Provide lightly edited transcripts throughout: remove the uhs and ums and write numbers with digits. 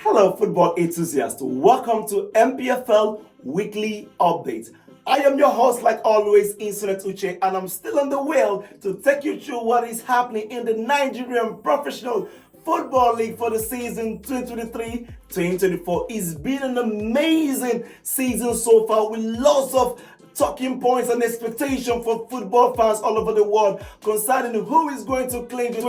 Hello, football enthusiasts. Welcome to NPFL Weekly Update. I am your host, like always, Insolent Uche, and I'm still on the wheel to take you through what is happening in the Nigerian Professional Football League for the season 2023-2024. It's been an amazing season so far with lots of talking points and expectation for football fans all over the world concerning who is going to claim the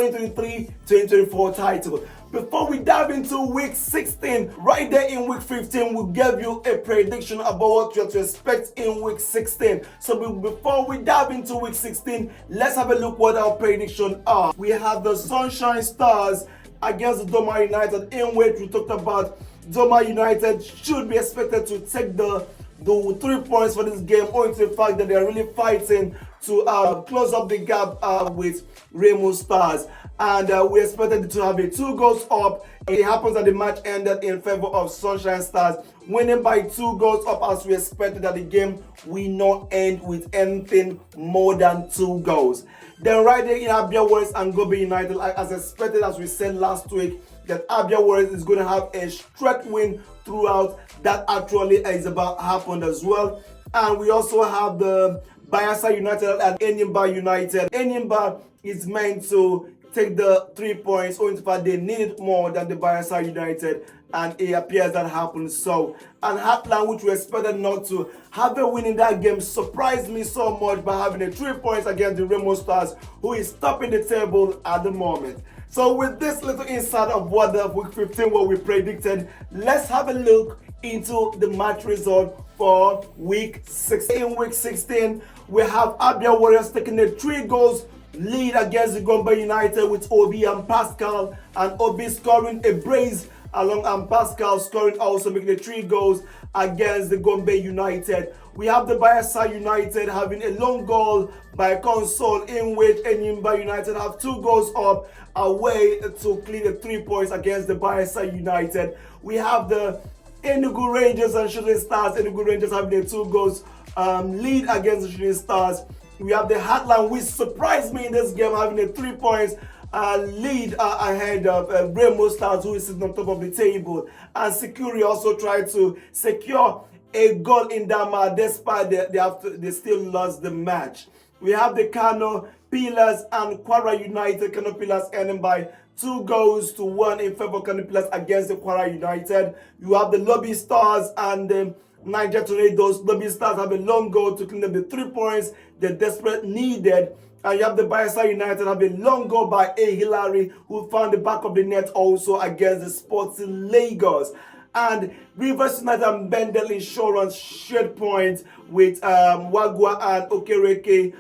2023-2024 title. Before we dive into week 16, right there in week 15, we'll give you a prediction about what you're to expect in week 16. So before we dive into week 16, let's have a look what our predictions are. We have the Sunshine Stars against the Doma United, in which we talked about Doma United should be expected to take the 3 points for this game, owing to the fact that they're really fighting to close up the gap with Remo Stars. And we expected to have a 2 goals up. It happens that the match ended in favor of Sunshine Stars, winning by 2 goals up, as we expected that the game will not end with anything more than 2 goals. Then right there in Abia Warriors and Gobe United, as expected, as we said last week, that Abia Warriors is going to have a straight win throughout. That actually is about happened as well. And we also have the Bayelsa United and Enyimba United. Enyimba is meant to take the 3 points, owing to the fact they needed more than the Bayelsa United, and it appears that happened so. And Heartland, which we expected not to have a win in that game, surprised me so much by having a 3 points against the Remo Stars, who is topping the table at the moment. So with this little insight of what the week 15, what we predicted, let's have a look into the match result for week 16. In week 16, we have Abia Warriors taking a 3 goals lead against the Gombe United with Obi and Pascal, and Obi scoring a brace along and Pascal scoring, also making the 3 goals against the Gombe United. We have the Bayelsa United having a long goal by Console, in which Enyimba United have 2 goals up away to clear the 3 points against the Bayelsa United. We have the Enugu Rangers and Shooting Stars. Enugu Rangers having a 2 goals lead against the Shooting Stars. We have the Heartland, which surprised me in this game, having a 3 points lead ahead of Remo Stars, who is sitting on top of the table. And Sikiru also tried to secure a goal in that match, despite they still lost the match. We have the Kano Pillars and Kwara United. Kano Pillars ending by 2 goals to 1 in favor of Kano Pillars against the Kwara United. You have the Lobby Stars and the Niger Tornadoes. Lobby Stars have a long goal to clean up the 3 points they desperately needed. And you have the Bayelsa United have a long goal by A. Hillary, who found the back of the net also against the Sporting Lagos. And Rivers United and Bendel Insurance shared points with Wagwa and Okereke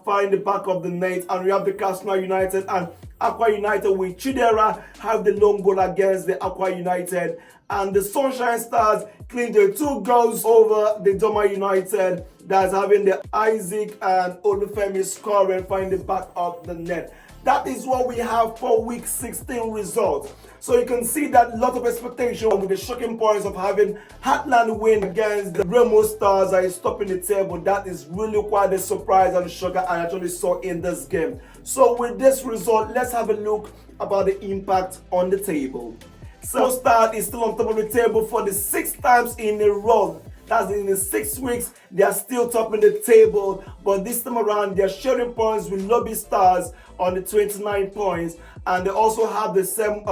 finding the back of the net. And we have the Kasuna United and Aqua United with Chidera have the long goal against the Aqua United. And the Sunshine Stars cleaned the 2 goals over the Doma United, that's having the Isaac and Olufemi scoring, finding the back of the net. That is what we have for week 16 results. So you can see that a lot of expectation with the shocking points of having Heartland win against the Remo Stars that is topping the table. That is really quite a surprise and shocker I actually saw in this game. So with this result, let's have a look about the impact on the table. So Star is still on top of the table for the 6th times in a row. That's in the 6 weeks, they are still topping the table. But this time around, they are sharing points with Lobby Stars on the 29 points. And they also have the same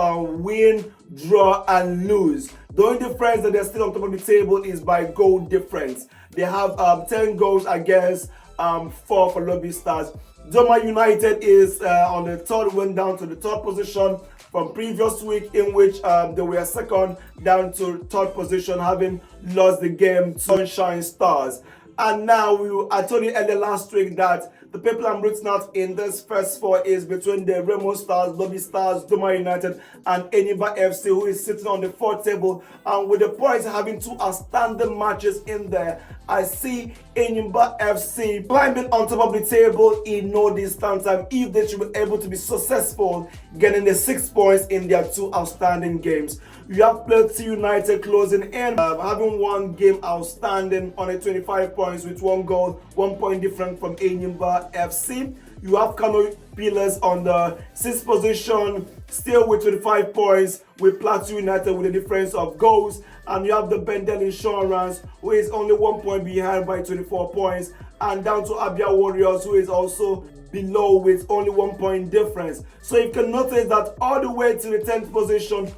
win, draw, and lose. The only difference that they're still on top of the table is by goal difference. They have 10 goals against 4 for Lobby Stars. Doma United is on the 3rd, went down to the 3rd position from previous week, in which they were 2nd down to 3rd position, having lost the game to Sunshine Stars. And now I told you earlier last week that the people I'm rooting out in this first 4 is between the Remo Stars, Lobby Stars, Doma United, and Enyimba FC, who is sitting on the 4th table. And with the points having 2 outstanding matches in there, I see Enyimba FC climbing on top of the table in no distant time if they should be able to be successful getting the 6 points in their 2 outstanding games. You have Plateau United closing in, having 1 game outstanding on a 25 points with 1 goal, 1 point different from Enyimba FC. You have Kano Pillars on the 6th position, still with 25 points, with Plateau United with a difference of goals. And you have the Bendel Insurance, who is only 1 point behind by 24 points. And down to Abia Warriors, who is also below with only 1 point difference. So you can notice that all the way to the 10th position,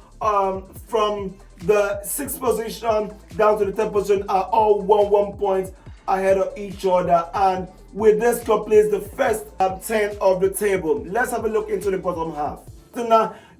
from the 6th position down to the 10th position are all 1 point ahead of each other. And with this completes the first 10 of the table. Let's have a look into the bottom half.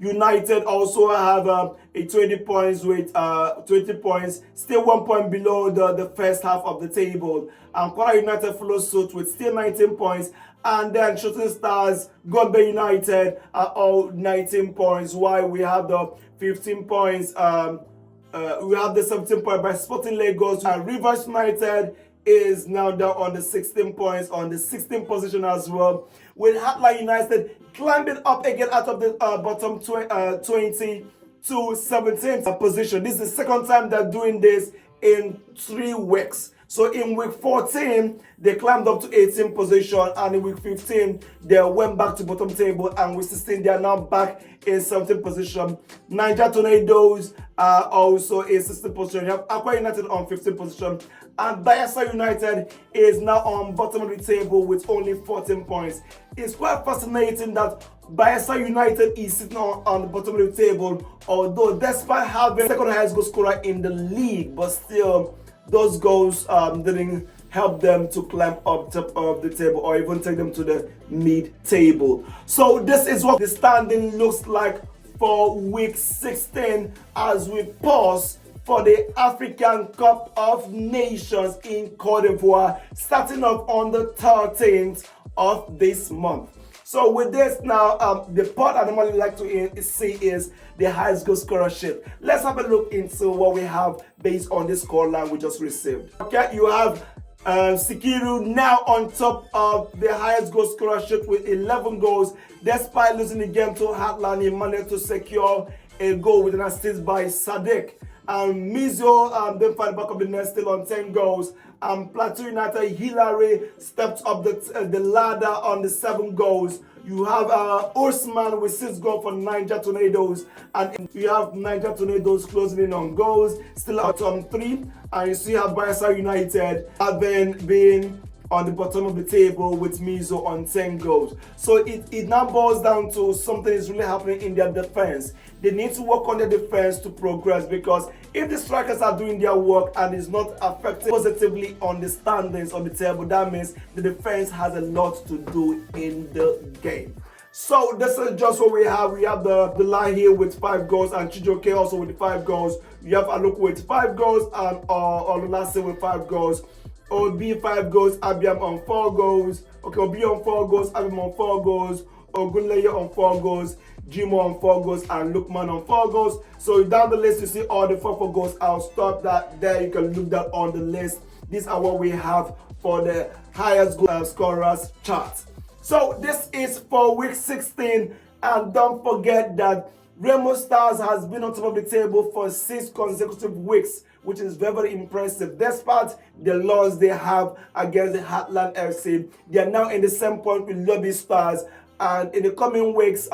United also have a 20 points with 20 points, still 1 point below the first half of the table. And Kwara United follows suit with still 19 points. And then Shooting Stars, Gombe United are all 19 points, while we have the 15 points, we have the 17 points by Sporting Lagos. Rivers United is now down on the 16 points, on the 16th position as well, with Heartland United climbing up again out of the bottom 20 to 17th position. This is the second time they're doing this in 3 weeks. So in week 14, they climbed up to 18th position, and in week 15, they went back to bottom table, and week 16, they are now back in 17th position. Niger Tornadoes are also in 16th position. You have Aqua United on 15th position, and Bayelsa United is now on bottom of the table with only 14 points. It's quite fascinating that Bayelsa United is sitting on the bottom of the table, although despite having second highest goal scorer in the league, but still those goals didn't help them to climb up top of the table or even take them to the mid-table. So this is what the standing looks like for week 16 as we pause for the African Cup of Nations in Cote d'Ivoire, starting off on the 13th of this month. So with this now, the part I normally like to see is the highest goal scorer sheet. Let's have a look into what we have based on the scoreline we just received. Okay, you have Sikiru now on top of the highest goal scorer sheet with 11 goals. Despite losing the game to Heartland, he managed to secure a goal with an assist by Sadiq. And Mizo then find back of the net still on 10 goals. And Plateau United, Hillary stepped up the ladder on the 7 goals. You have Osman with 6 goals for Niger Tornadoes. And you have Niger Tornadoes closing in on goals, still out on 3. And you see how Bayelsa United having been on the bottom of the table with Mizo on 10 goals. So it now boils down to something is really happening in their defense. They need to work on their defense to progress, because if the strikers are doing their work and is not affecting positively on the standings on the table, that means the defense has a lot to do in the game. So this is just what we have. We have the line here with 5 goals, and Chijoke also with 5 goals. You have Aluk with 5 goals, and Olulase with 5 goals. Obi 5 goals, Abiam on 4 goals. Okay, Obi on 4 goals, Abiam on 4 goals. Ogunleye on 4 goals. Jimo on 4 goals, and Lukman on 4 goals. So down the list, you see all the 4 goals. I'll stop that there. You can look that on the list. These are what we have for the highest goal scorers chart. So this is for week 16, and don't forget that Remo Stars has been on top of the table for 6 consecutive weeks, which is very, very impressive. Despite the loss they have against the Heartland FC, they are now in the same point with Lobby Stars. And in the coming weeks,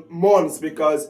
months, because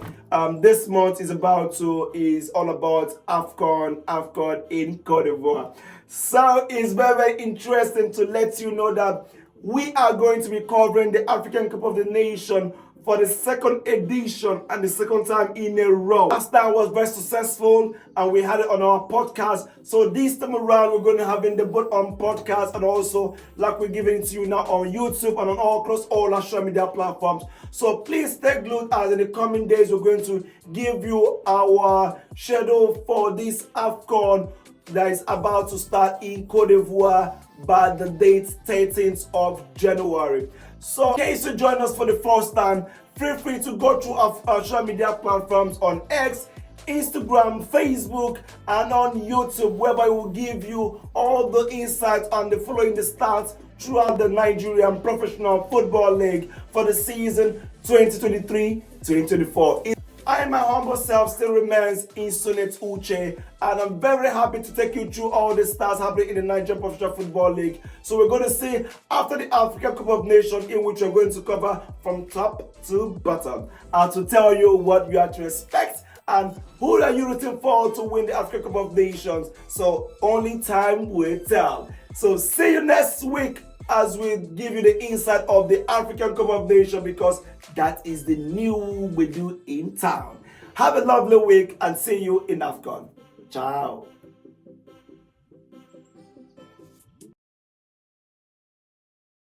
this month is all about AFCON in Cote d'Ivoire. So it's very, very interesting to let you know that we are going to be covering the African Cup of the Nation for the 2nd edition and the 2nd time in a row. Last time was very successful and we had it on our podcast. So this time around, we're going to have it both on podcast and also like we're giving it to you now on YouTube and across all our social media platforms. So please take note, as in the coming days, we're going to give you our schedule for this AFCON that is about to start in Cote d'Ivoire by the date 13th of January. So in case you join us for the first time, feel free to go through our social media platforms on X, Instagram, Facebook, and on YouTube, whereby we will give you all the insights on the following the stats throughout the Nigerian Professional Football League for the season 2023-2024. I, my humble self, still remains Insunet Uche, and I'm very happy to take you through all the stars happening in the Nigerian Professional Football League. So we're going to see after the African Cup of Nations, in which we're going to cover from top to bottom, and to tell you what you are to expect and who are you rooting for to win the African Cup of Nations. So only time will tell. So see you next week as we give you the insight of the African Cup of Nations, because that is the new we do in town. Have a lovely week and see you in AFCON. Ciao.